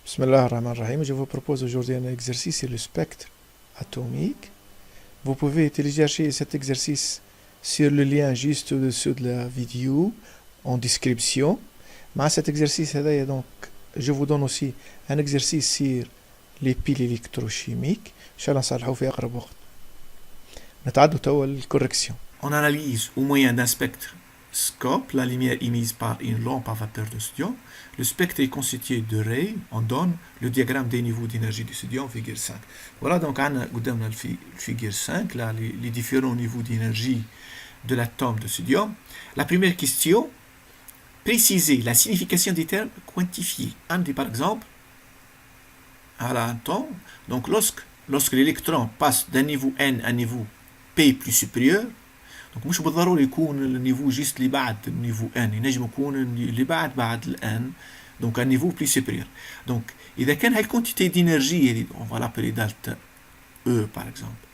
Bismillah ar-Rahman ar-Rahim. Je vous propose aujourd'hui un exercice sur le spectre atomique. Vous pouvez télécharger cet exercice sur le lien juste au-dessous de la vidéo en description. مع cet exercice هذايا donc je vous donne aussi un exercice sur les piles électrochimiques. إن شاء الله نصلحوه في أقرب وقت. نتعدوا توا الكوركسيون. On analyse au moyen d'un spectroscope la lumière émise par une lampe à vapeur de sodium. Le spectre est constitué de rayons. On donne le diagramme des niveaux d'énergie du sodium, figure 5. Voilà, donc on a la figure 5, là, les différents niveaux d'énergie de l'atome de sodium. La première question, préciser la signification des termes quantifiés. On dit par exemple, à l'atome, donc lorsque l'électron passe d'un niveau N à un niveau P plus supérieur, دونك مش بالضروري يكون النيفو جيست اللي بعد النيفو ان، ينجم يكون اللي بعد الان، دونك ان نيفو بلي سوبيريور. دونك اذا كان هاي الكونتيتي دينيرجي اللي on va l'appeler delta E par exemple,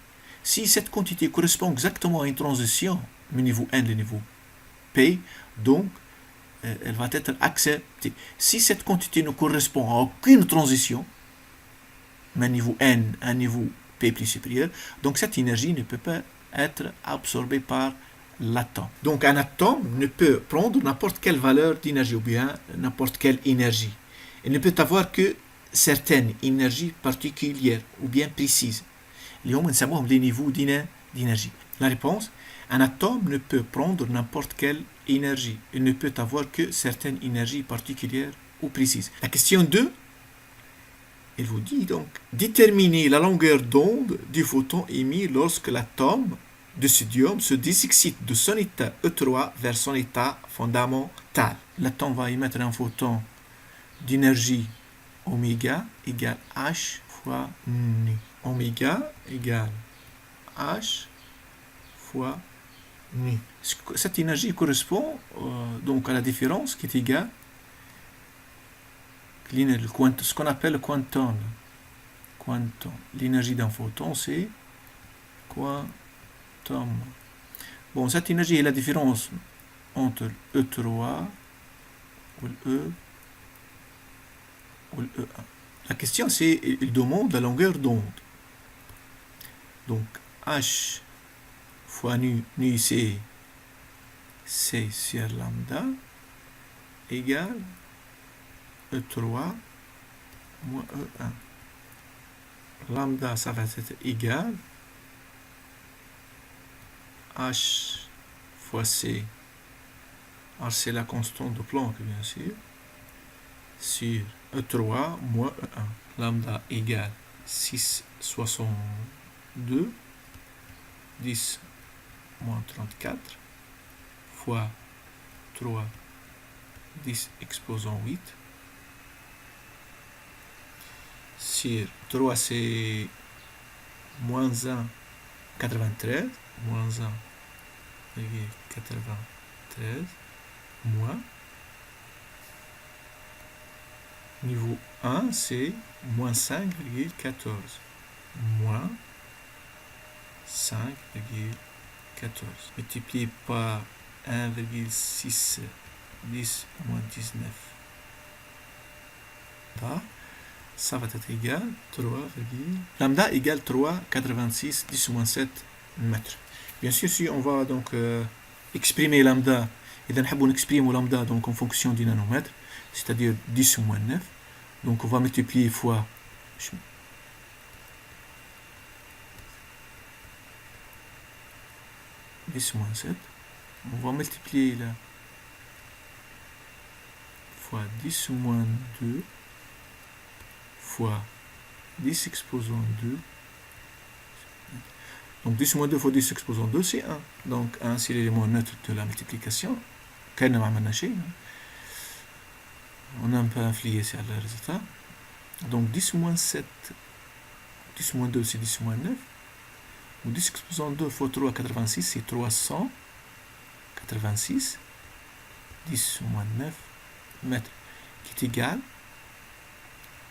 si cette quantité correspond exactement à une transition du niveau N au niveau P, donc elle va être acceptée. Si cette quantité ne correspond à aucune transition d'un niveau N à un niveau P plus supérieur, donc cette énergie ne peut pas être absorbé par l'atome. Donc un atome ne peut prendre n'importe quelle valeur d'énergie ou bien n'importe quelle énergie. Il ne peut avoir que certaines énergies particulières ou bien précises. اليوم نسموهم les niveaux d'énergie. La réponse, un atome ne peut prendre n'importe quelle énergie. Il ne peut avoir que certaines énergies particulières ou précises. La question 2, il vous dit donc déterminer la longueur d'onde du photon émis lorsque l'atome de sodium se désexcite de son état E3 vers son état fondamental. L'atome va émettre un photon d'énergie oméga égale H fois nu. Oméga égale H fois nu. Cette énergie correspond donc à la différence qui est égale ce qu'on appelle le quantum. L'énergie d'un photon, c'est quantum. Bon, cette énergie est la différence entre E3 ou le E1. La question, c'est, il demande la longueur d'onde. Donc, H fois nu c'est C sur lambda égale E3 moins E1. Lambda, ça va être égal H fois C. Alors, c'est la constante de Planck, bien sûr, sur E3 moins E1. Lambda égale 6,62, 10 moins 34, fois 3, 10 exposant 8. Sur 3 c'est moins 1, 93, moins 1,93, moins niveau 1 c'est moins 5,14, moins 5,14 multiplié par 1,6, 10 moins 19. Là, ça va être égal 3, lambda égale 3,86 10 moins 7 mètres. Bien sûr, si on va donc exprimer lambda, et on va exprimer lambda donc en fonction du nanomètre, c'est-à-dire 10 moins 9, donc on va multiplier fois 10 moins 7, on va multiplier là fois 10 moins 2 fois 10 exposant 2. Donc 10 moins 2 fois 10 exposant 2, c'est 1. Donc 1, c'est l'élément neutre de la multiplication. On a un peu influé sur le résultat. Donc 10 moins 7, 10 moins 2, c'est 10 moins 9. Donc 10 exposant 2 fois 3, 86, c'est 386. 10 moins 9 mètres, qui est égal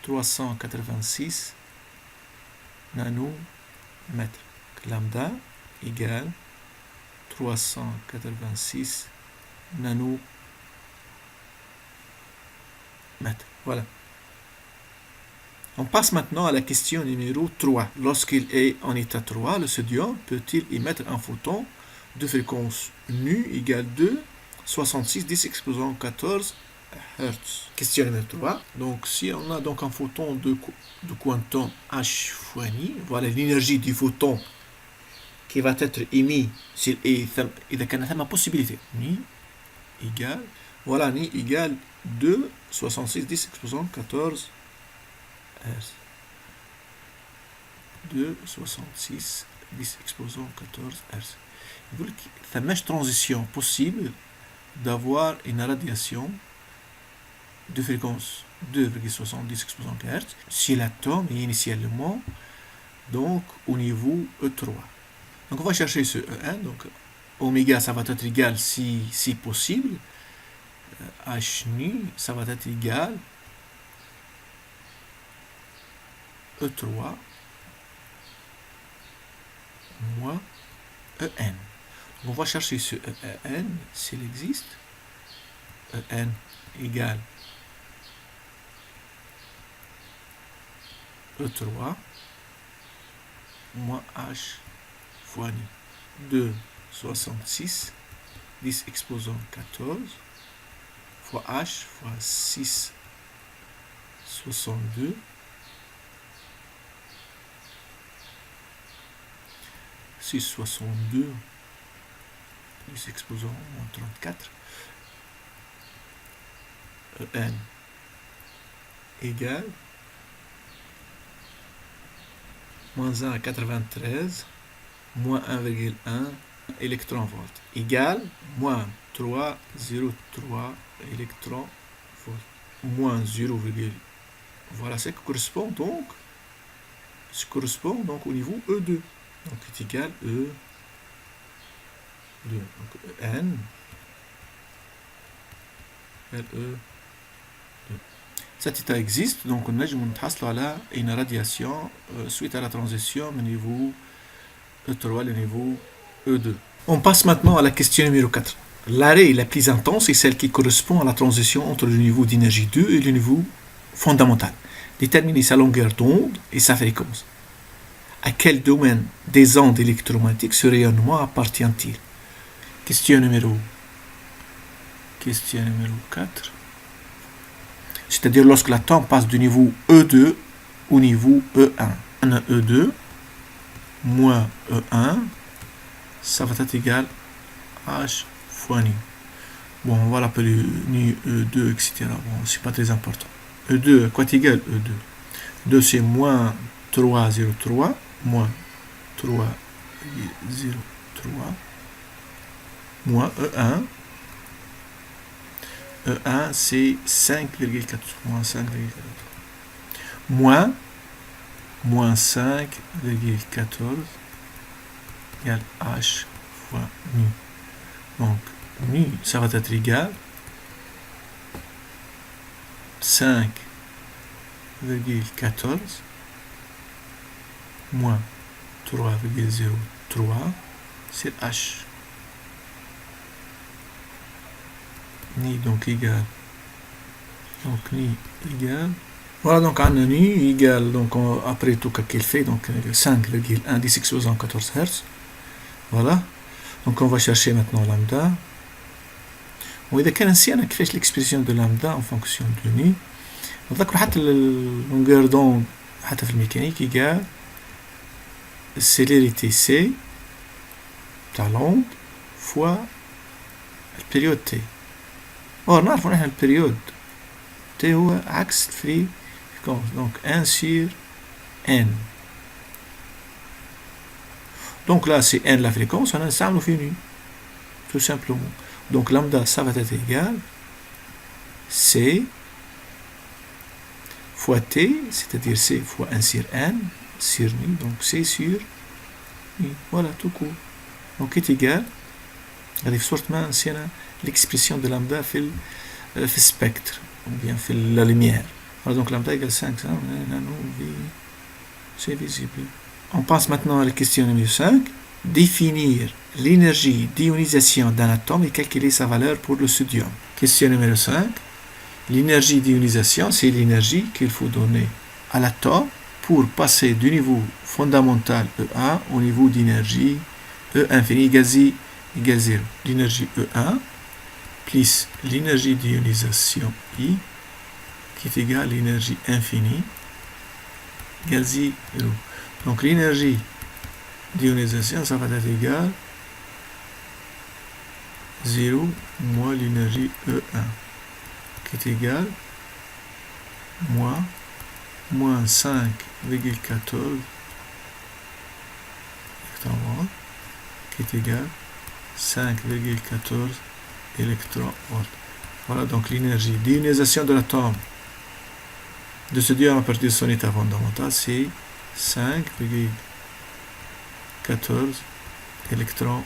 386 nanomètres. Lambda égale 386 nanomètres. Voilà. On passe maintenant à la question numéro 3. Lorsqu'il est en état 3, le sodium peut-il émettre un photon de fréquence nu égale 2, 66, 10 exposant 14 Hz. Question numéro 3. Donc, si on a donc un photon de quantum H fois ni, voilà l'énergie du photon qui va être émis s'il est إذا كان ثم possibilité. Ni égale, voilà, ni égale 2, 66, 10 exposant 14 Hz. 2, 66, 10 exposant 14 Hz. Il y a une transition possible d'avoir une radiation de fréquence 2,70 exposant Hz si l'atome est initialement donc au niveau E3. Donc on va chercher ce E1, donc oméga ça va être égal si possible, H nu ça va être égal E3 moins En. On va chercher ce En s'il existe. En égale E3 moins H fois ni. 2, 66, 10 exposant 14, fois H fois 6, 62, 6, 62, 10 exposant moins 34, En égale moins 1 à 93, moins 1,1 électron-volt, égale moins 3,03 électron-volt, moins 0, voilà, ça correspond donc au niveau E2. Donc c'est égal E2. Donc N égale E2. Cet état existe, donc on a une radiation suite à la transition au niveau E3 le niveau E2. On passe maintenant à la question numéro 4. L'arrêt la plus intense est celle qui correspond à la transition entre le niveau d'énergie 2 et le niveau fondamental. Déterminer sa longueur d'onde et sa fréquence. À quel domaine des ondes électromagnétiques ce rayonnement appartient-il? Question numéro 4. C'est-à-dire lorsque l'atome passe du niveau E2 au niveau E1. On a E2 moins E1, ça va être égal H fois nu. Bon, on va l'appeler nu E2, etc. Bon, c'est pas très important. E2, quoi est égal E2? 2 c'est moins 3,03, moins 3,03, moins E1. E1 c'est 5,4, moins 5,4. Moins 5,14 égale H fois nu. Donc, nu, ça va être égal 5,14 moins 3,03, c'est H. Ni donc égal. Donc ni égal. Voilà, donc on a nu égal, donc après tout cas qu'il fait, donc 5,1 10 exposant 14 Hz. Voilà. Donc on va chercher maintenant lambda. وإذا كان نسينا كيفاش l'expression de lambda en fonction de nu. نذكروا حتى longueur d'onde حتى في الميكانيك égal célérité C تاع l'onde fois البيريود T. Or نعرفوا نحن البيريود T هو عكس الفري donc 1 sur n. Donc là c'est n la fréquence, on a un fini tout simplement. Donc lambda ça va être égal C fois T, c'est-à-dire C fois 1 sur n sur nu, donc C sur nu. Voilà tout court. Donc est égal هذه في صورة ما نسينا l'expression de lambda في الspectre ou bien في la lumière. Alors donc lambda égale 5, c'est visible. On passe maintenant à la question numéro 5. Définir l'énergie d'ionisation d'un atome et calculer sa valeur pour le sodium. Question numéro 5. L'énergie d'ionisation, c'est l'énergie qu'il faut donner à l'atome pour passer du niveau fondamental E1 au niveau d'énergie E infini égale 0. L'énergie E1 plus l'énergie d'ionisation I qui est égale à l'énergie infinie égale 0. Donc l'énergie d'ionisation, ça va être égal 0 moins l'énergie E1 qui est égal moins 5,14 électronvolts qui est égal 5,14 électronvolts. Voilà donc l'énergie d'ionisation de l'atome de ce diamètre à partir de son état fondamental, c'est 5,14 électronvolts.